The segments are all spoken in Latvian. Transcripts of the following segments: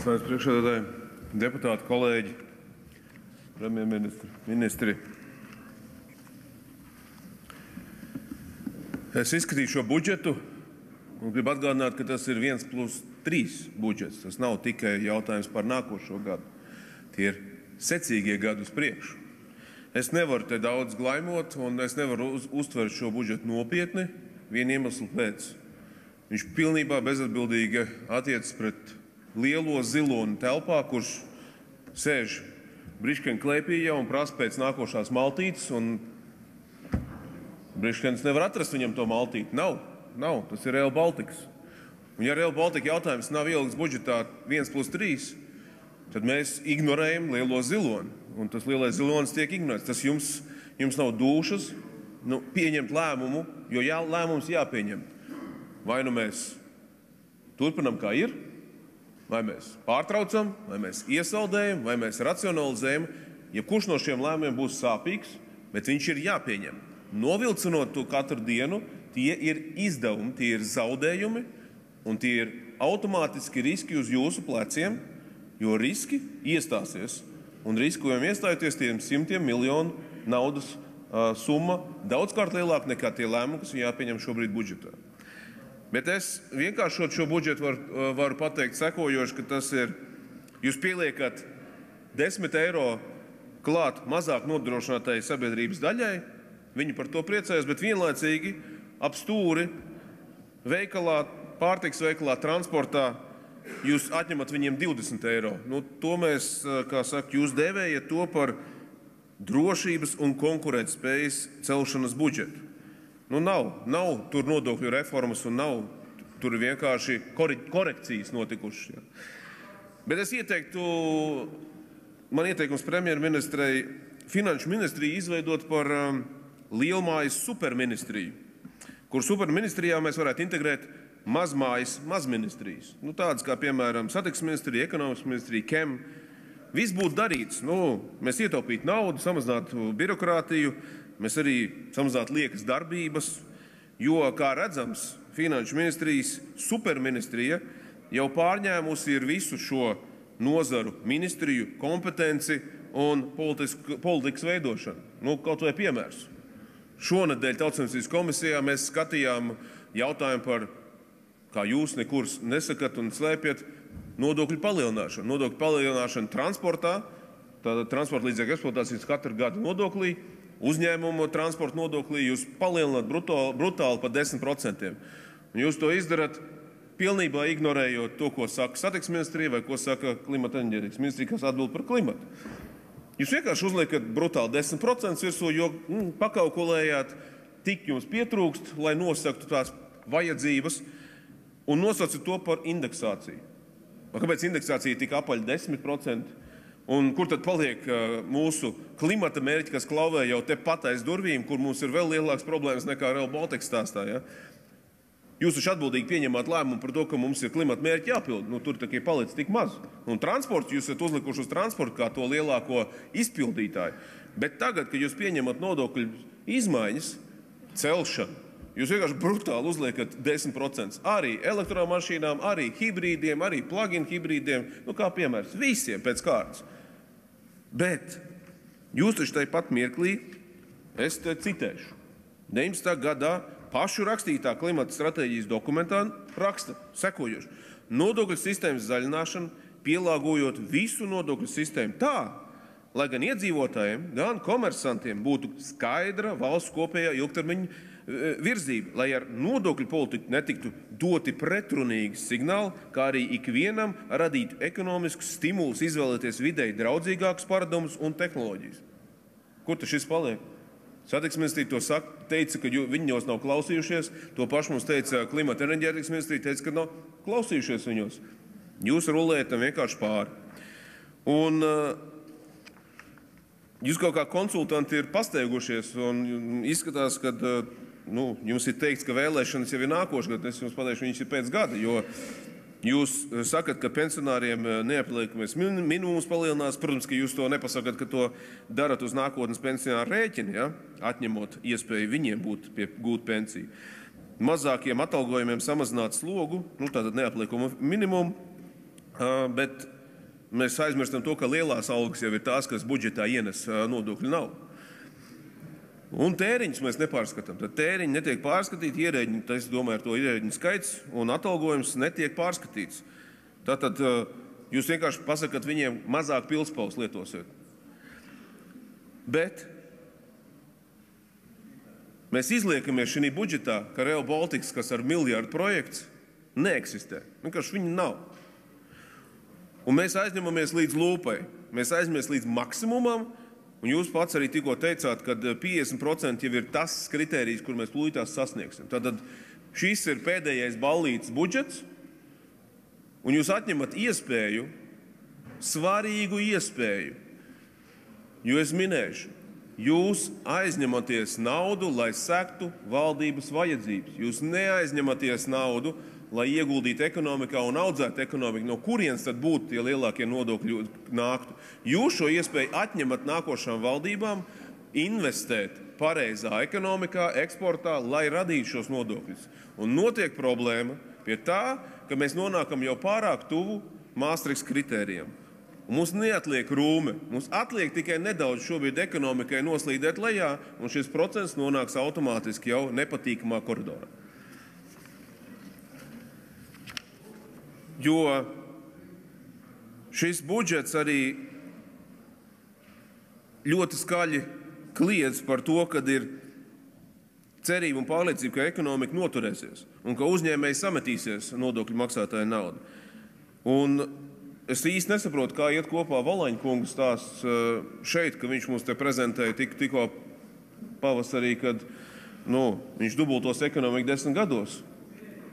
Saimnes priekšsēdētāji, deputāti, kolēģi, premjerministri, ministri. Es izskatīju šo budžetu un gribu atgādināt, ka tas ir 1+3 budžets. Tas nav tikai jautājums par nākošo gadu. Tie ir secīgie gadi uz priekšu. Es nevaru te daudz glaimot un es nevaru uztvert šo budžetu nopietni vienu iemeslu pēc. Viņš pilnībā bezatbildīgi attiecas pret lielo ziloni telpā, kurš sēž briškeni klēpījā un prasa pēc nākošās maltītes, un briškenis nevar atrast viņam to maltīti. Nav, tas ir Rail Baltica. Un ja Rail Baltica jautājums nav ielikts budžetā 1+3, tad mēs ignorējam lielo ziloni, un tas lielais zilonis tiek ignorēts. Tas jums nav dušas pieņemt lēmumu, jo lēmums jāpieņem. Vai nu mēs turpinam kā ir, vai mēs pārtraucam, vai mēs iesaldējam, vai mēs racionalizējam. Jebkurš no šiem lēmumiem būs sāpīgs, bet viņš ir jāpieņem. Novilcinot to katru dienu, tie ir izdevumi, tie ir zaudējumi, un tie ir automātiski riski uz jūsu pleciem, jo riski iestāsies. Un riskojumi iestājoties tiem simtiem miljonu naudas summa daudzkārt lielāka nekā tie lēmumi, kas jāpieņem šobrīd budžetā. Bet es vienkāršot šo budžetu varu pateikt sekojoši, ka tas ir, jūs pieliekat 10 eiro klāt mazāk nodrošinātai sabiedrības daļai, viņi par to priecājas, bet vienlaicīgi ap stūri veikalā, pārtiks veikalā, transportā jūs atņemat viņiem 20 eiro. To mēs, kā saka, jūs dēvējat to par drošības un konkurētspējas celšanas budžetu. Nav tur nodokļu reformas un nav tur vienkārši korekcijas notikušas. Ja. Bet es man ieteikums premjerministrei finanšu ministriju izveidot par lielmājas superministriju, kur superministrijā mēs varētu integrēt mazmājas mazministrijas. Tādas kā, piemēram, satiksmes ministrija, ekonomikas ministrija, KEM. Viss būtu darīts. Mēs ietaupītu naudu, samazinātu birokrātiju, mēs arī samazinātu liekas darbības, jo, kā redzams, finanšu ministrijas superministrija jau pārņēmusi ir visu šo nozaru ministriju kompetenci un politikas veidošanu. Kaut vai piemērs. Šonedēļ Tautsaimniecības komisijā mēs skatījām jautājumu par, kā jūs nekur nesakat un slēpjat, nodokļu palielināšanu. Nodokļu palielināšanu transportā, tātad transporta līdzekļu eksploatācijas katru gadu nodoklī, uzņēmumu transporta nodoklī jūs palielināt brutāli par 10%. Un jūs to izdarat pilnībā ignorējot to, ko saka satiksmes ministrija vai ko saka klimata enerģētikas ministrija, kas atbild par klimatu. Jūs vienkārši uzliekat brutāli 10% virsū, jo pakaukulējāt, tik jums pietrūkst, lai nosaktu tās vajadzības un nosacītu to par indeksāciju. Kāpēc indeksācija tika apaļ 10%? Un kur tad paliek mūsu klimata mērķi, kas klauvē jau te pat aiz durvīm, kur mums ir vēl lielāks problēmas nekā Rail Baltica stāstā? Ja? Jūs taču atbildīgi pieņemat lēmumu par to, ka mums ir klimata mērķi jāpild. Tur tikai palicis tik maz. Un transports, jūs esat uzlikuši uz transportu kā to lielāko izpildītāju. Bet tagad, kad jūs pieņemat nodokļu izmaiņas, celšanu, jūs vienkārši brutāli uzliekat 10%. Arī elektromašīnām, arī hibrīdiem, arī plug-in hibrīdiem, kā piemērs, visiem pēc kārtas. Bet jūs taču tāpat mirklī, es te citēšu, 19. gadā pašu rakstītā klimata stratēģijas dokumentā raksta sekojoši. Nodokļu sistēmas zaļināšana, pielāgojot visu nodokļu sistēmu tā, lai gan iedzīvotājiem, gan komersantiem būtu skaidra valsts kopējā ilgtermiņa virzība, lai ar nodokļu politiku netiktu doti pretrunīgi signāli, kā arī ikvienam radītu ekonomiskus stimulus izvēlēties videi draudzīgākus paradumus un tehnoloģijas. Kur tad šis paliek? Satiksmes ministrija to teica, ka viņi jau nav klausījušies. To pašu mums teica klimata enerģētikas ministrija, teica, ka nav klausījušies viņos. Jūs rulējat tam vienkārši pāri. Un jūs kaut kā konsultanti ir pasteigušies un izskatās, ka jums ir teikts, ka vēlēšanas jau ir nākošais gads. Es jums pateikšu, viņas ir pēc gada, jo jūs sakat, ka pensionāriem neapliekamais minimums palielinās. Protams, ka jūs to nepasakat, ka to darat uz nākotnes pensionāru rēķini, ja? Atņemot iespēju viņiem gūt pensiju. Mazākiem atalgojumiem samazināt slogu, tātad neapliekumu minimumu. bet mēs aizmirstam to, ka lielās algas jau ir tās, kas budžetā ienes nodokļu naudu. Un tēriņus mēs nepārskatām. Tad tēriņi netiek pārskatīti, ierēģi, es domāju, ar to ierēģiņu skaits un atalgojums netiek pārskatīts. Tātad jūs vienkārši pasakat viņiem mazāk pilspavus lietosiet. Bet mēs izliekamies šī budžetā, ka Rail Baltica, kas ar miljardu projekts, neeksistē. Vienkārši viņi nav. Un mēs aizņemamies līdz lūpai. Mēs aizņemamies līdz maksimumam, un jūs pats arī tikko teicāt, ka 50% jau ir tas kritērijs, kur mēs tūlītās sasniegsim. Tātad šis ir pēdējais ballītes budžets, un jūs atņemat iespēju, svarīgu iespēju, jo es minēšu, jūs aizņematies naudu, lai sektu valdības vajadzības. Jūs neaizņematies naudu, lai ieguldītu ekonomikā un audzētu ekonomiku, no kurienes tad būtu tie lielākie nodokļi nāktu. Jūs šo iespēju atņemat nākošām valdībām investēt pareizā ekonomikā, eksportā, lai radītu šos nodokļus. Un notiek problēma pie tā, ka mēs nonākam jau pārāk tuvu Maastrichtas kritērijiem. Un mums neatliek rūme, mums atliek tikai nedaudz šobrīd ekonomikai noslīdēt lejā, un šis procents nonāks automātiski jau nepatīkamā koridorā. Jo šis budžets arī ļoti skaļi kliedz par to, kad ir cerība un pārliecība, ka ekonomika noturēsies un ka uzņēmēji sametīsies nodokļu maksātāju naudu. Un es īsti nesaprotu, kā iet kopā Valaņa kunga stāsts šeit, ka viņš mums te prezentēja tikko pavasarī, kad viņš dubultos ekonomiku 10 gados.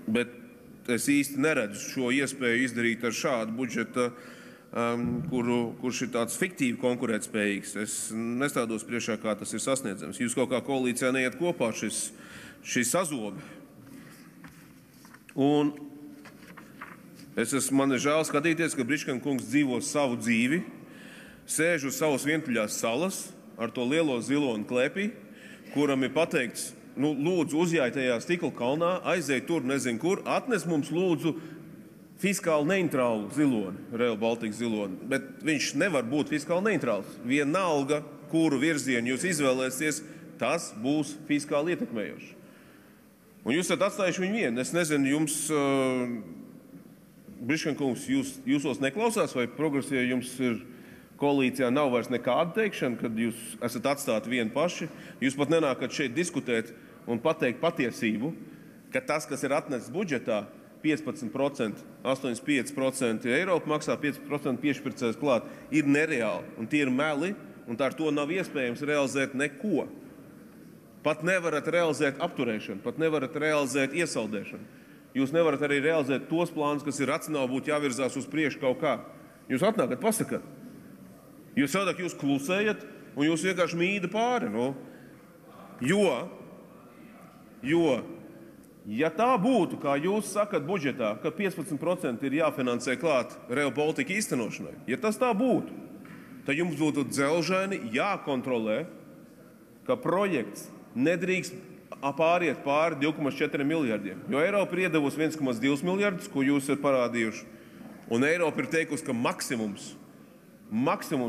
Bet es īsti neredzu šo iespēju izdarīt ar šādu budžetu, kurš ir tāds fiktīvi konkurētspējīgs. Es nestādos priekšā, kā tas ir sasniedzams. Jūs kaut kā koalīcijā neiet kopā šī sazobe. Un man ir žēl skatīties, ka Briškana kungs dzīvo savu dzīvi, sēž uz savas vientuļās salas ar to lielo ziloni klēpī, kuram ir pateikts, lūdzu, uzjāj tajā stikla kalnā, aizej tur, nezinu kur, atnes mums lūdzu fiskāli neitrālu ziloni, Rail Baltica ziloni. Bet viņš nevar būt fiskāli neitrāls. Vienalga, kuru virzienu jūs izvēlēsieties, tas būs fiskāli ietekmējoši. Un jūs esat atstājuši viņu vienu. Es nezinu, jums, Briškana kungs, jūsos neklausās, vai progresīvi jums ir koalīcijā nav vairs nekāda teikšana, kad jūs esat atstāti vieni paši. Jūs pat nenākat šeit diskutēt un pateikt patiesību, ka tas, kas ir atnests budžetā, 15%, 85% Eiropa maksā, 5% piešķirts klāt, ir nereāli. Un tie ir meli, un ar to nav iespējams realizēt neko. Pat nevarat realizēt apturēšanu, pat nevarat realizēt iesaldēšanu. Jūs nevarat arī realizēt tos plānus, kas ir racionāli būtu jāvirzās uz priekšu kaut kā. Jūs atnākat, pasakat. Jūs savukārt jūs klusējat, un jūs vienkārši mīda pāri. Jo, ja tā būtu, kā jūs sakat budžetā, ka 15% ir jāfinansē klāt Rail Baltica īstenošanai, ja tas tā būtu, tad jums būtu dzelžaini jākontrolē, ka projekts nedrīkst pāriet pāri 2,4 miljardiem. Jo Eiropa ir iedevusi 1,2 miljardus, ko jūs esat parādījuši, un Eiropa ir teikusi, ka maksimums,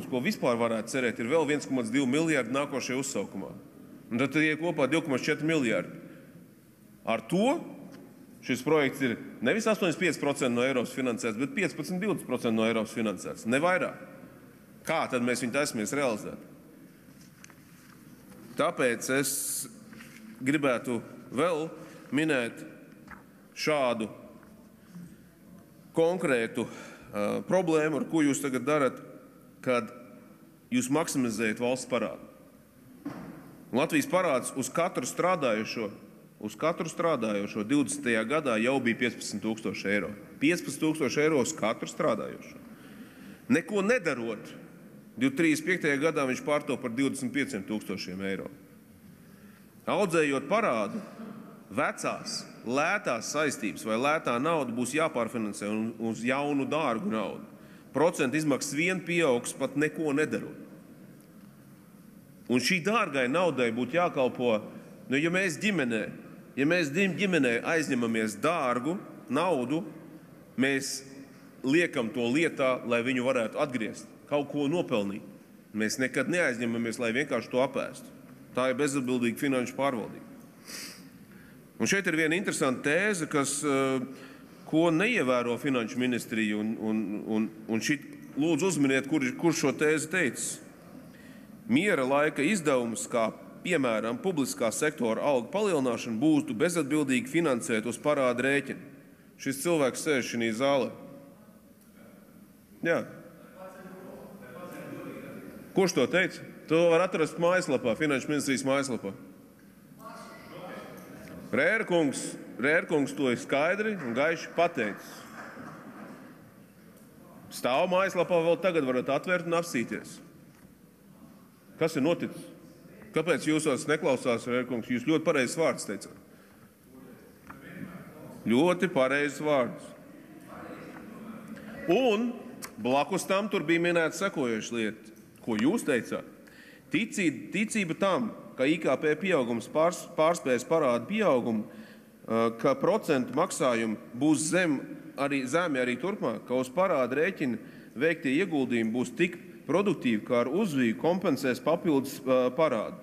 ko vispār varētu cerēt, ir vēl 1,2 miljardi nākošajā uzsaukumā. Un tad ir kopā 2,4 miljardi. Ar to šis projekts ir nevis 85% no Eiropas finansēts, bet 15–20% no Eiropas finansēts. Ne vairāk. Kā tad mēs viņu taismies realizēt? Tāpēc es gribētu vēl minēt šādu konkrētu problēmu, ar ko jūs tagad darat, kad jūs maksimizējat valsts parādu. Latvijas parāds uz katru strādājošo 20. gadā jau bija 15 000 eiro. 15 000 eiro uz katru strādājošo. Neko nedarot, 2035. gadā viņš pārto par 25 000 eiro. Audzējot parādu, vecās, lētās saistības vai lētā nauda būs jāpārfinansē uz jaunu, dārgu naudu. Procentu izmaksas vien pieaugs pat neko nedarot. Un šī dārgai naudai būtu jākalpo, ja mēs ģimenē aizņemamies dārgu naudu, mēs liekam to lietā, lai viņu varētu atgriezt, kaut ko nopelnīt. Mēs nekad neaizņemamies, lai vienkārši to apēstu. Tā ir bezatbildīga finanšu pārvaldība. Un šeit ir viena interesanta tēze, ko neievēro finanšu ministrija, un šit lūdzu uzminiet, kurš šo tēzi teicis. Miera laika izdevumus, kā piemēram publiskā sektora algu palielināšana, būtu bezatbildīgi finansēt uz parāda rēķina. Šis cilvēks sēž šī zālē. Jā. Kurš to teica? To var atrast mājaslapā, finanšu ministrijas mājaslapā. Rērkungs to ir skaidri un gaiši pateicis. Stāv mājaslapā vēl tagad varat atvērt un apsīties. Kas ir noticis? Kāpēc jūsos neklausās, Rērkungs? Jūs ļoti pareizs vārds teicāt. Ļoti pareizs vārds. Un blakus tam tur bija minēta sekojoša lieta, ko jūs teicāt. Ticība tam, ka IKP pieaugums pārspēs parādu pieaugumu, ka procentu maksājumi būs zemi arī turpmāk, ka uz parāda rēķina veiktie ieguldījumi būs tik produktīvi, kā ar uzviju kompensēs papildus parādu.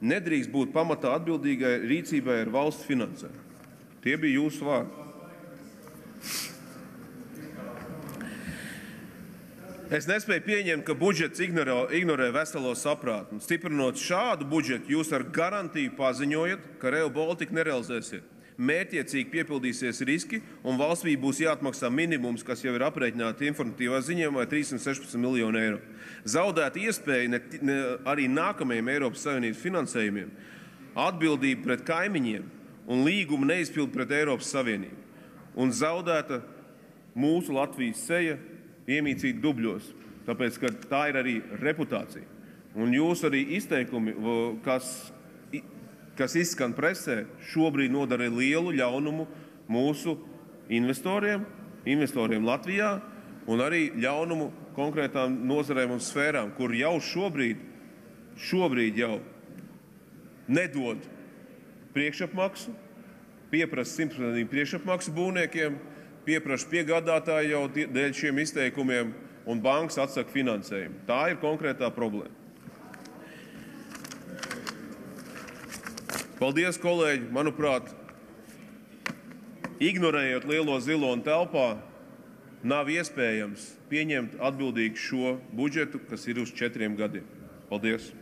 Nedrīkst būt pamatā atbildīgai rīcībai ar valsts finansēm. Tie bija jūsu vārdi. Es nespēju pieņemt, ka budžets ignorē veselo saprātu. Stiprinot šādu budžetu, jūs ar garantiju paziņojat, ka Rail Baltica nerealizēsiet. Mērķiecīgi piepildīsies riski, un valstī būs jāatmaksā minimums, kas jau ir aprēķināti informatīvā ziņojumā, 316 miljoni eiro. Zaudēt iespēju arī nākamajiem Eiropas Savienības finansējumiem, atbildību pret kaimiņiem un līgumu neizpildu pret Eiropas Savienību. Un zaudēta mūsu Latvijas seja iemīcīt dubļos, tāpēc, ka tā ir arī reputācija. Un jūs arī izteikumi, kas izskan presē, šobrīd nodara lielu ļaunumu mūsu investoriem Latvijā un arī ļaunumu konkrētām nozarēm un sfērām, kur jau šobrīd jau nedod priekšapmaksu, pieprasa 100% priekšapmaksu būvniekiem, pieprasa piegādātāji jau dēļ šiem izteikumiem, un bankas atsaka finansējumu. Tā ir konkrētā problēma. Paldies, kolēģi! Manuprāt, ignorējot lielo ziloni telpā, nav iespējams pieņemt atbildīgi šo budžetu, kas ir uz 4 gadiem. Paldies!